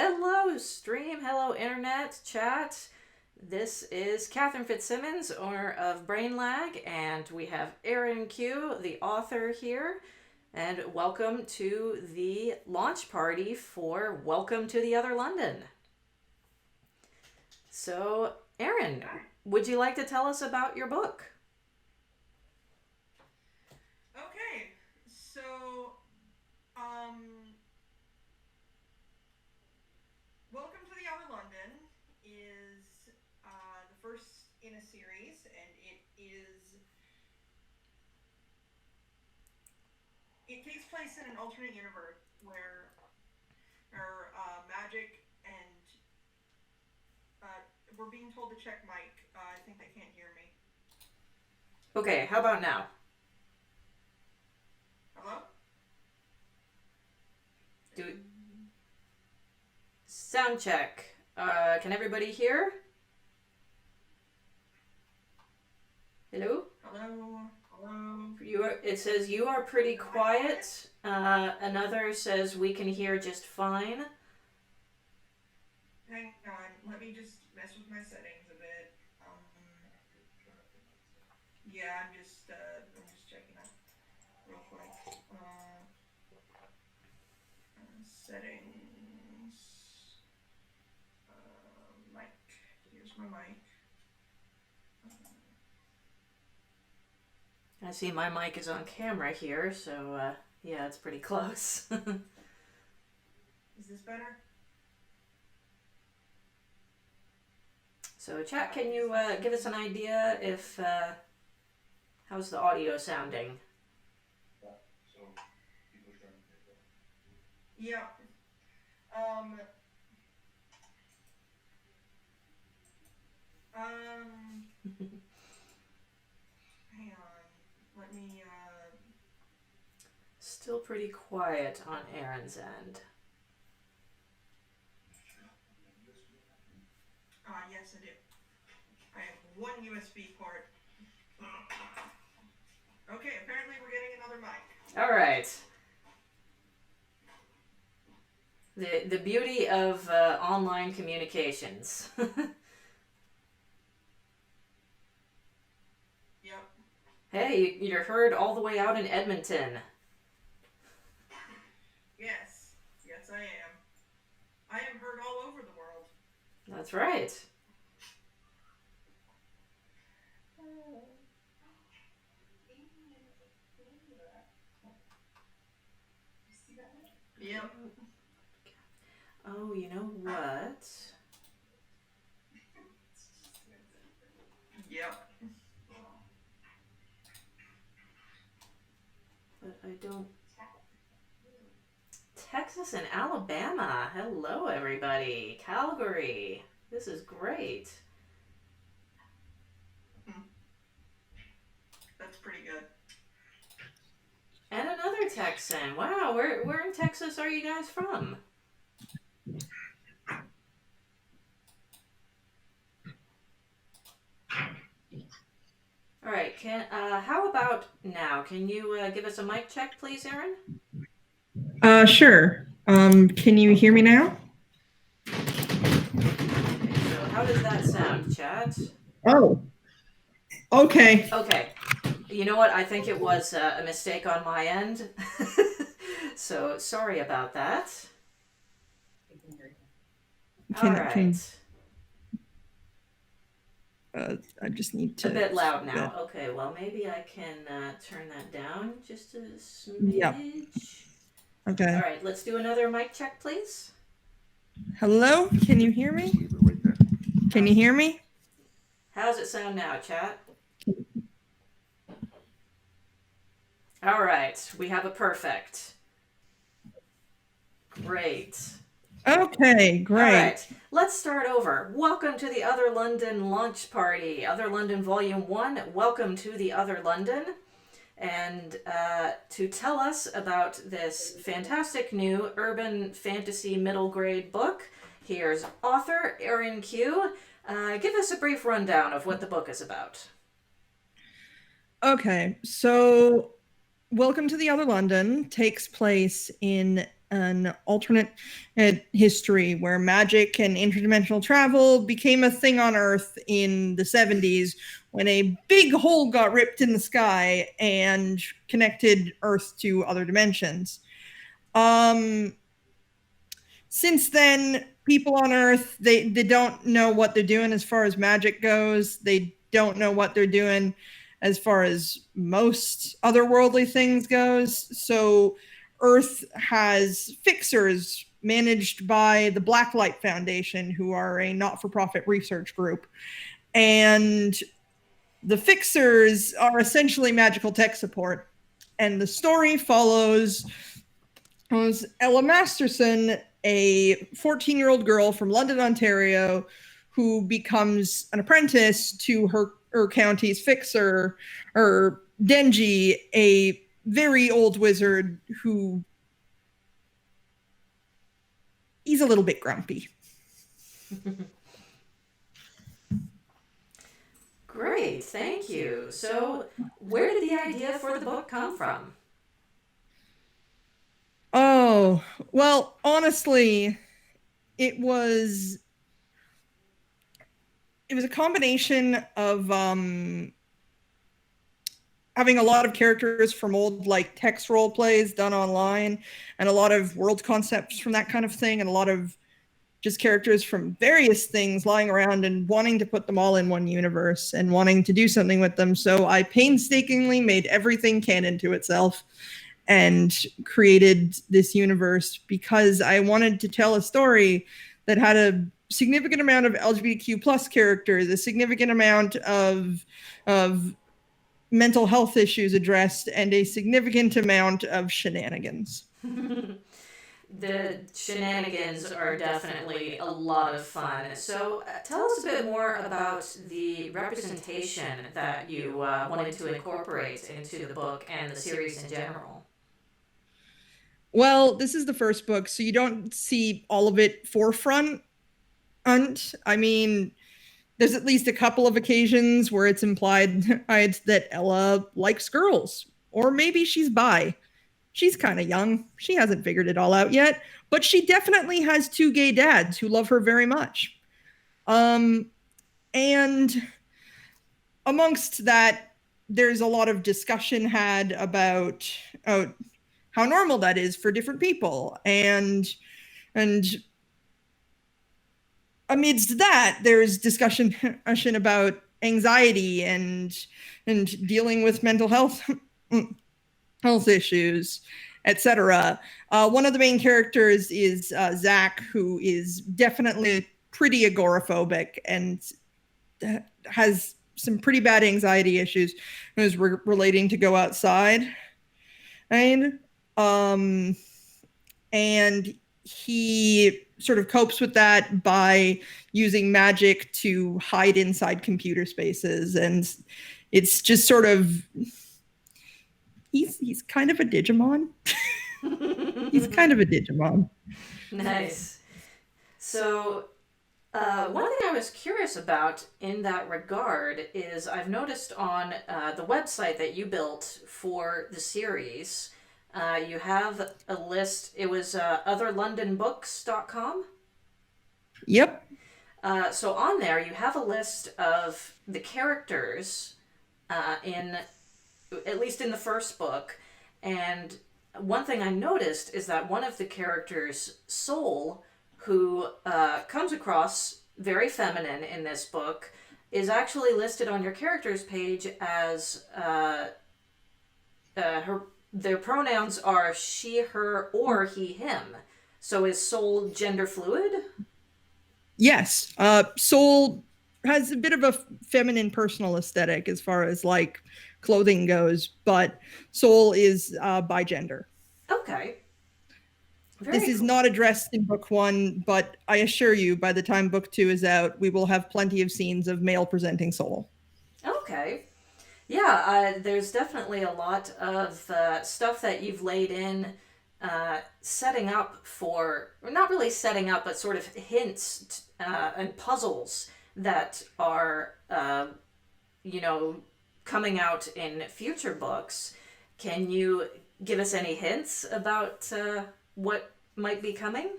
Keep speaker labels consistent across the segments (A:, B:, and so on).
A: Hello, stream. Hello, internet, chat. This is Catherine Fitzsimmons, owner of Brain Lag, and we have Erynn Q, the author here. And welcome to the launch party for Welcome to the Other London. So, Erynn, would you like to tell us about your book?
B: Okay, so, Welcome to the Other London is the first in a series, and it takes place in an alternate universe where magic and we're being told to check mic. I think they can't hear me.
A: Okay, how about now?
B: Hello?
A: Sound check. Can everybody hear? Hello?
B: Hello?
A: It says you are pretty quiet. Another says we can hear just fine.
B: Hang on, let me just mess with my settings a bit. Yeah, I'm just checking out real quick. Settings. Mic. Here's my mic.
A: I see my mic is on camera here, so yeah, it's pretty close.
B: Is this better?
A: So, chat, can you give us an idea if how's the audio sounding?
B: Yeah. Hang on. Let me.
A: Still pretty quiet on Erin's end.
B: Yes, I do. I have one USB port. Okay, apparently we're getting another mic.
A: All right. The beauty of online communications.
B: Yep.
A: Hey, you're heard all the way out in Edmonton.
B: Yes. Yes, I am. I am heard all over the world.
A: That's right.
B: Yep.
A: Oh, you know what?
B: Yep.
A: But I don't. Texas and Alabama. Hello, everybody. Calgary. This is great.
B: That's pretty good.
A: And another Texan. Wow, where in Texas are you guys from? All right. How about now? Can you give us a mic check, please, Erynn?
B: Sure. Can you hear me now?
A: Okay, so how does that sound, chat?
B: Oh. Okay.
A: Okay. You know what? I think it was a mistake on my end. So sorry about that. All right.
B: I just need to.
A: A bit loud now. Okay, well, maybe I can turn that down just a smidge.
B: Yep. Okay.
A: All right, let's do another mic check, please.
B: Hello? Can you hear me? Can you hear me?
A: How's it sound now, chat? All right, we have a perfect. Great.
B: Okay, great.
A: All right, let's start over. Welcome to the Other London launch party. Other London Volume 1, Welcome to the Other London. And to tell us about this fantastic new urban fantasy middle grade book, here's author Erynn Q. Give us a brief rundown of what the book is about.
B: Okay, so Welcome to the Other London takes place in
C: an alternate history where magic and interdimensional travel became a thing on Earth in the 70s when a big hole got ripped in the sky and connected Earth to other dimensions. Since then, people on Earth, they don't know what they're doing as far as magic goes. They don't know what they're doing as far as most otherworldly things goes. So Earth has fixers managed by the Blacklight Foundation, who are a not-for-profit research group. And the fixers are essentially magical tech support. And the story follows Ella Masterson, a 14-year-old girl from London, Ontario, who becomes an apprentice to her county's fixer, or Denji, a very old wizard who he's a little bit grumpy.
A: Great, thank you. So, where did the idea for the book come from?
C: Oh, well, honestly, it was a combination of having a lot of characters from old like text role plays done online, and a lot of world concepts from that kind of thing, and a lot of just characters from various things lying around, and wanting to put them all in one universe and wanting to do something with them. So I painstakingly made everything canon to itself and created this universe because I wanted to tell a story that had a significant amount of LGBTQ plus characters, a significant amount of mental health issues addressed, and a significant amount of shenanigans.
A: The shenanigans are definitely a lot of fun. So, tell us a bit more about the representation that you wanted to incorporate into the book and the series in general.
C: Well, this is the first book, so you don't see all of it forefront. I mean, there's at least a couple of occasions where it's implied that Ella likes girls, or maybe she's bi. She's kind of young. She hasn't figured it all out yet, but she definitely has two gay dads who love her very much. And amongst that, there's a lot of discussion had about how normal that is for different people. And amidst that, there's discussion about anxiety and dealing with mental health issues, etc. One of the main characters is Zach, who is definitely pretty agoraphobic and has some pretty bad anxiety issues, who's relating to go outside. And he sort of copes with that by using magic to hide inside computer spaces, and it's just sort of he's kind of a Digimon. He's kind of a Digimon.
A: Nice. So, one thing I was curious about in that regard is I've noticed on the website that you built for the series, you have a list. It was otherlondonbooks.com?
C: Yep.
A: So on there, you have a list of the characters in, at least in the first book. And one thing I noticed is that one of the characters, Soul, who comes across very feminine in this book, is actually listed on your characters page as their pronouns are she, her, or he, him. So is Soul gender fluid?
C: Yes. Soul has a bit of a feminine personal aesthetic as far as like clothing goes, but Soul is bigender.
A: Okay.
C: This is not addressed in book one, but I assure you, by the time book two is out, we will have plenty of scenes of male presenting Soul.
A: Okay. Yeah, there's definitely a lot of stuff that you've laid in, setting up for, or not really setting up, but sort of hints and puzzles that are, coming out in future books. Can you give us any hints about what might be coming?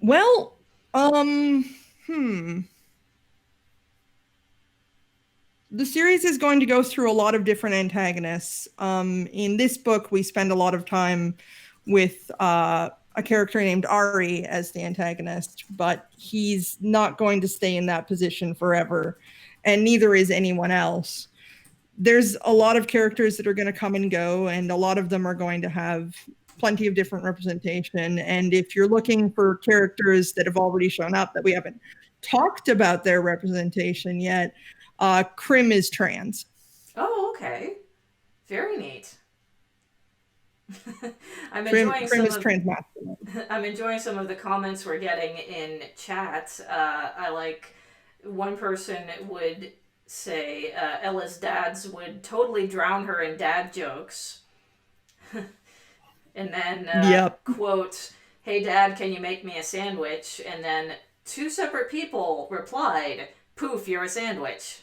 C: Well, the series is going to go through a lot of different antagonists. In this book, we spend a lot of time with a character named Ari as the antagonist, but he's not going to stay in that position forever, and neither is anyone else. There's a lot of characters that are going to come and go, and a lot of them are going to have plenty of different representation. And if you're looking for characters that have already shown up that we haven't talked about their representation yet, Krim is trans.
A: Oh, okay. Very neat.
C: Krim is transmasculine.
A: I'm enjoying some of the comments we're getting in chat. I like one person would say Ella's dads would totally drown her in dad jokes. And then quote, "Hey dad, can you make me a sandwich?" And then two separate people replied, "Poof, you're a sandwich."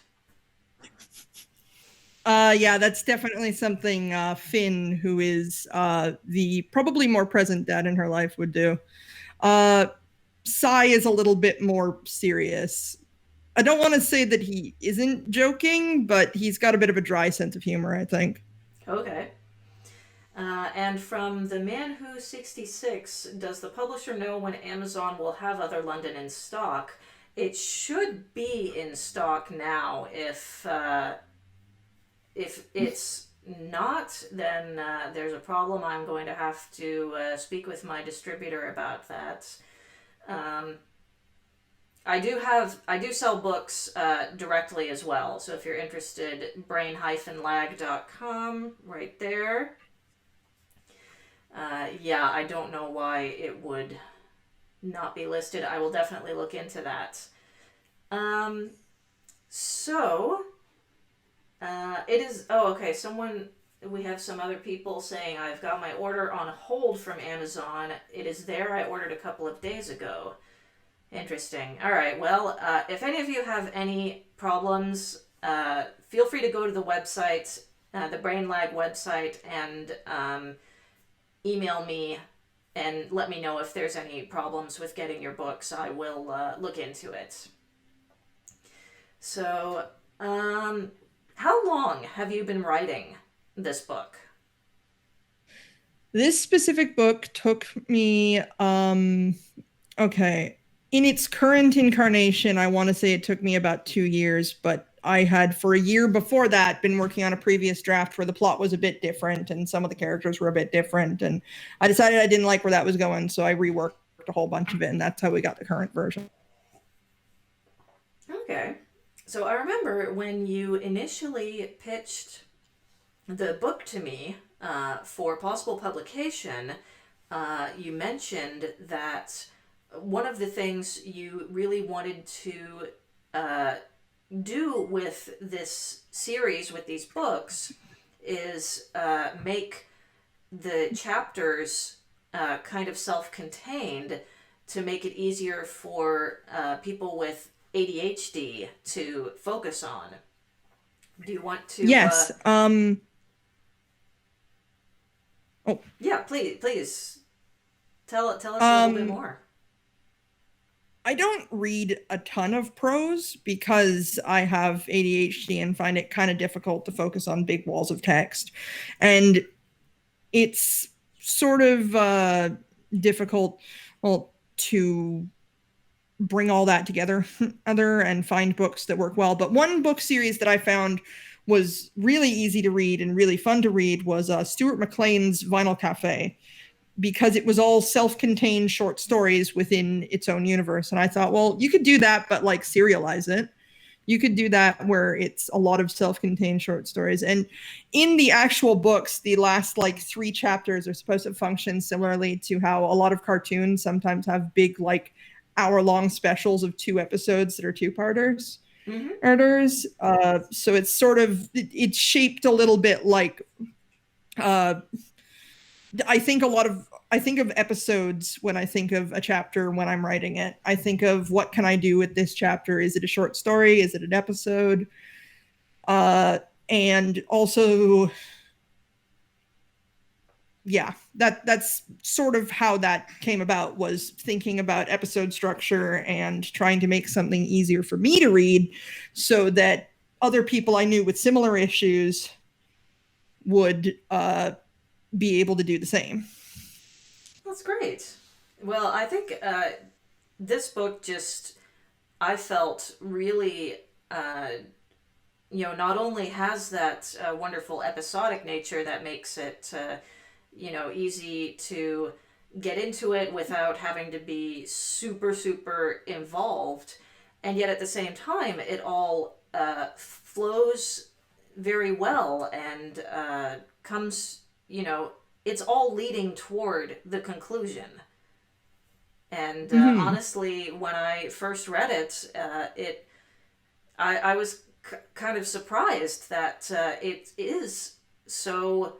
C: Yeah, that's definitely something Finn, who is the probably more present dad in her life, would do. Sai is a little bit more serious. I don't want to say that he isn't joking, but he's got a bit of a dry sense of humor, I think.
A: Okay. And from the Man Who 66, does the publisher know when Amazon will have Other London in stock? It should be in stock now. If it's not, then there's a problem. I'm going to have to speak with my distributor about that. I do sell books directly as well. So if you're interested, brain-lag.com, right there. Yeah, I don't know why it would not be listed. I will definitely look into that. It is... Oh, okay. We have some other people saying, I've got my order on hold from Amazon. It is there. I ordered a couple of days ago. Interesting. All right. Well, if any of you have any problems, feel free to go to the website, the Brain Lag website, and email me and let me know if there's any problems with getting your books. I will look into it. So, how long have you been writing this book?
C: This specific book took me, okay, in its current incarnation, I want to say it took me about 2 years, but I had, for a year before that, been working on a previous draft where the plot was a bit different and some of the characters were a bit different, and I decided I didn't like where that was going, so I reworked a whole bunch of it, and that's how we got the current version.
A: Okay. So I remember when you initially pitched the book to me for possible publication, you mentioned that one of the things you really wanted to do with this series, with these books, is make the chapters kind of self-contained to make it easier for people with ADHD to focus on. Do you want to...
C: Yes.
A: Oh. Yeah, please. Tell us a little bit more.
C: I don't read a ton of prose because I have ADHD and find it kind of difficult to focus on big walls of text. And it's sort of difficult, to bring all that together and find books that work well. But one book series that I found was really easy to read and really fun to read was Stuart McLean's Vinyl Cafe, because it was all self-contained short stories within its own universe. And I thought, well, you could do that, but like serialize it. You could do that where it's a lot of self-contained short stories. And in the actual books, the last like 3 chapters are supposed to function similarly to how a lot of cartoons sometimes have big like hour-long specials of 2 episodes that are 2-parters. Mm-hmm. So it's sort of, it's shaped a little bit like, I think of episodes when I think of a chapter when I'm writing it. I think of, what can I do with this chapter? Is it a short story? Is it an episode? And also yeah, that's sort of how that came about, was thinking about episode structure and trying to make something easier for me to read so that other people I knew with similar issues would be able to do the same.
A: That's great. Well, I think this book just, I felt really, not only has that wonderful episodic nature that makes it, easy to get into it without having to be super, super involved, and yet at the same time, it all flows very well and comes, it's all leading toward the conclusion. And honestly, when I first read it, I was kind of surprised that it is so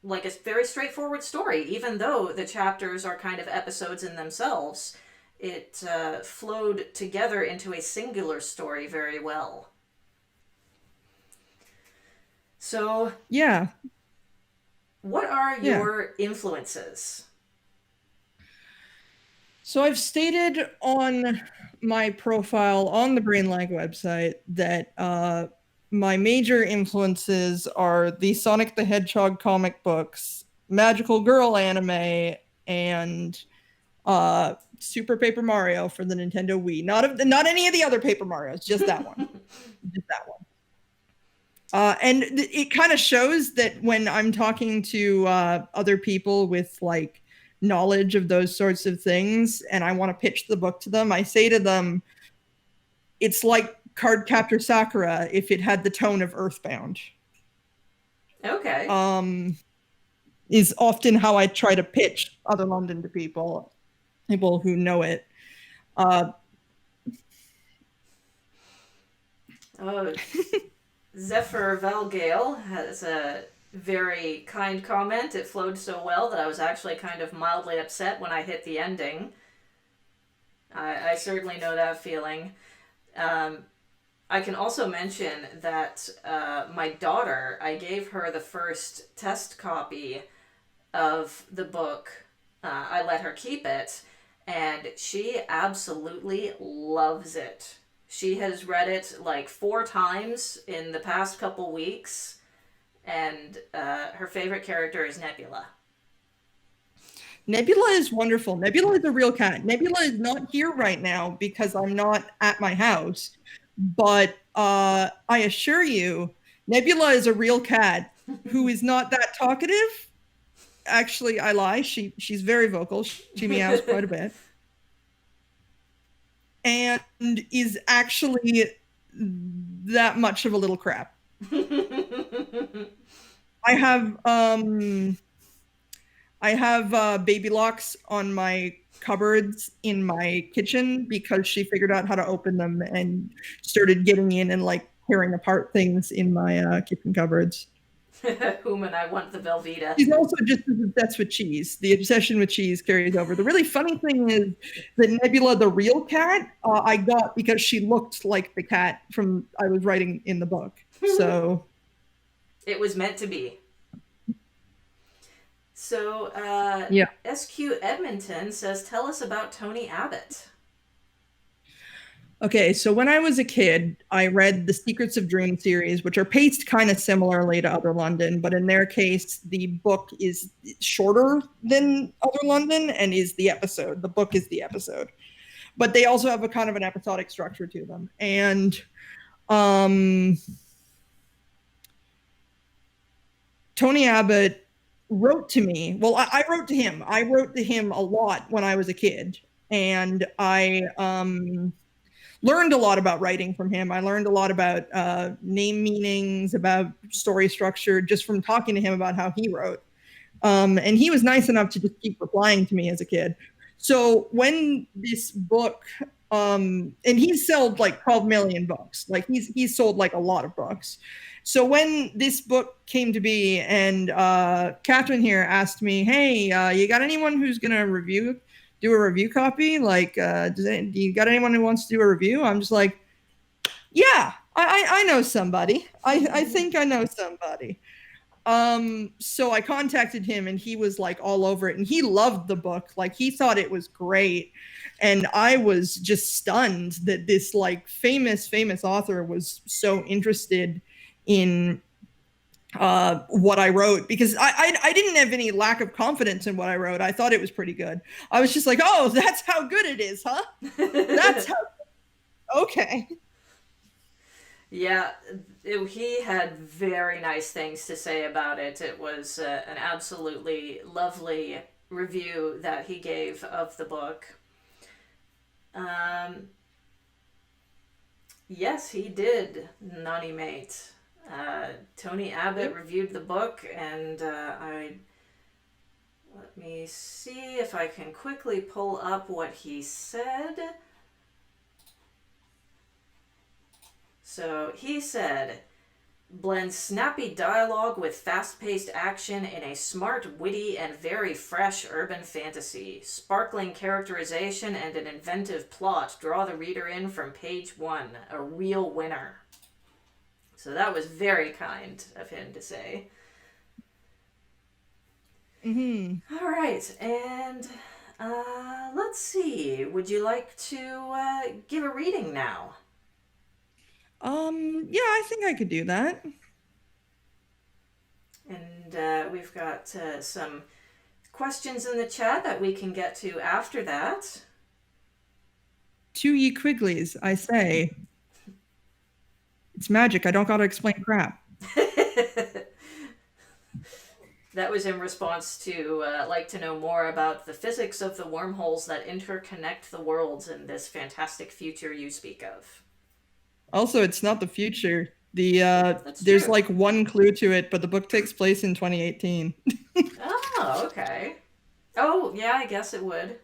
A: like a very straightforward story. Even though the chapters are kind of episodes in themselves, it flowed together into a singular story very well. So,
C: yeah,
A: what are your influences?
C: So I've stated on my profile on the Brainlag website that my major influences are the Sonic the Hedgehog comic books, Magical Girl anime, and Super Paper Mario for the Nintendo Wii. Not any of the other Paper Marios, just that one. Just that one. And it kind of shows that when I'm talking to other people with like knowledge of those sorts of things and I want to pitch the book to them, I say to them, it's like Cardcaptor Sakura if it had the tone of Earthbound.
A: Okay.
C: Is often how I try to pitch Other London to people who know it.
A: Zephyr Valgale has a very kind comment. It flowed so well that I was actually kind of mildly upset when I hit the ending. I certainly know that feeling. I can also mention that my daughter, I gave her the first test copy of the book. I let her keep it, and she absolutely loves it. She has read it like 4 times in the past couple weeks, and her favorite character is Nebula.
C: Nebula is wonderful. Nebula is a real cat. Nebula is not here right now because I'm not at my house, but I assure you, Nebula is a real cat who is not that talkative. Actually, I lie. She's very vocal. She meows quite a bit. And is actually that much of a little crap. I have baby locks on my cupboards in my kitchen because she figured out how to open them and started getting in and like tearing apart things in my kitchen cupboards.
A: Whom and I want the Velveeta.
C: She's also just obsessed with cheese. The obsession with cheese carries over. The really funny thing is that Nebula, the real cat, I got because she looked like the cat from I was writing in the book. So
A: it was meant to be. So
C: yeah.
A: SQ Edmonton says, tell us about Tony Abbott.
C: Okay, so when I was a kid, I read the Secrets of Dream series, which are paced kind of similarly to Other London, but in their case, the book is shorter than Other London and is the episode. The book is the episode. But they also have a kind of an episodic structure to them. And Tony Abbott wrote to me. Well, I wrote to him. I wrote to him a lot when I was a kid. And I learned a lot about writing from him. I learned a lot about name meanings, about story structure, just from talking to him about how he wrote. And he was nice enough to just keep replying to me as a kid. So when this book, and he's sold like 12 million books. Like he's sold like a lot of books. So when this book came to be and Catherine here asked me, hey, you got anyone who's going to do a review copy? Like, do you got anyone who wants to do a review? I'm just like, yeah, I know somebody. I think I know somebody. So I contacted him and he was like all over it and he loved the book. Like he thought it was great. And I was just stunned that this like famous author was so interested in what I wrote, because I didn't have any lack of confidence in what I wrote. I thought it was pretty good. I was just like, oh, that's how good it is, huh? That's how, okay.
A: Yeah, he had very nice things to say about it. It was an absolutely lovely review that he gave of the book. Yes, he did, Nani Mate. Tony Abbott reviewed the book, and let me see if I can quickly pull up what he said. So he said, blends snappy dialogue with fast-paced action in a smart, witty, and very fresh urban fantasy. Sparkling characterization and an inventive plot draw the reader in from page one. A real winner. So that was very kind of him to say.
C: Mm-hmm.
A: All right, and let's see. Would you like to give a reading now?
C: Yeah, I think I could do that.
A: And we've got some questions in the chat that we can get to after that.
C: To ye Quigleys, I say. It's magic. I don't gotta explain crap.
A: That was in response to like to know more about the physics of the wormholes that interconnect the worlds in this fantastic future you speak of.
C: Also, it's not the future. The
A: That's
C: there's
A: true.
C: like one clue to it, but the book takes place in 2018.
A: Oh, okay. Oh, yeah, I guess it would.